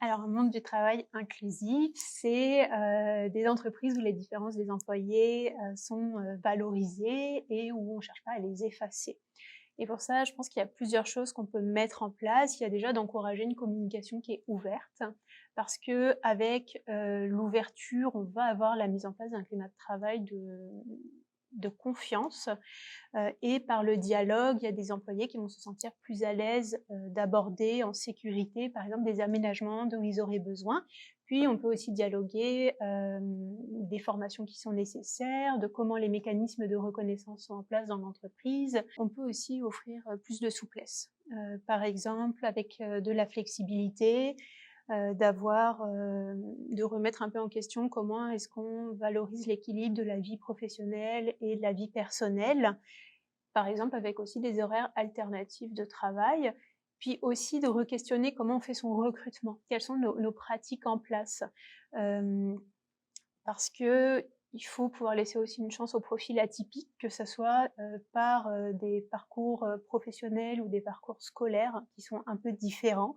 Alors, un monde du travail inclusif, c'est des entreprises où les différences des employés sont valorisées et où on ne cherche pas à les effacer. Et pour ça, je pense qu'il y a plusieurs choses qu'on peut mettre en place. Il y a déjà d'encourager une communication qui est ouverte, parce que avec l'ouverture, on va avoir la mise en place d'un climat de travail de confiance. Et par le dialogue, il y a des employés qui vont se sentir plus à l'aise d'aborder en sécurité, par exemple, des aménagements dont ils auraient besoin. Puis on peut aussi dialoguer des formations qui sont nécessaires, de comment les mécanismes de reconnaissance sont en place dans l'entreprise. On peut aussi offrir plus de souplesse, par exemple avec de la flexibilité, de remettre un peu en question comment est-ce qu'on valorise l'équilibre de la vie professionnelle et de la vie personnelle, par exemple avec aussi des horaires alternatifs de travail, puis aussi de re-questionner comment on fait son recrutement, quelles sont nos pratiques en place. Parce que il faut pouvoir laisser aussi une chance aux profils atypiques, que ça soit par des parcours professionnels ou des parcours scolaires qui sont un peu différents.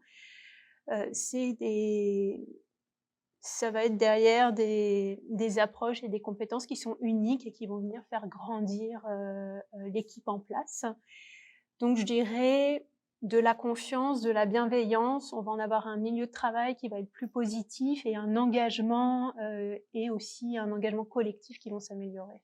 C'est des Ça va être derrière des approches et des compétences qui sont uniques et qui vont venir faire grandir l'équipe en place. Donc je dirais de la confiance, de la bienveillance, on va en avoir un milieu de travail qui va être plus positif et un engagement et aussi un engagement collectif qui vont s'améliorer.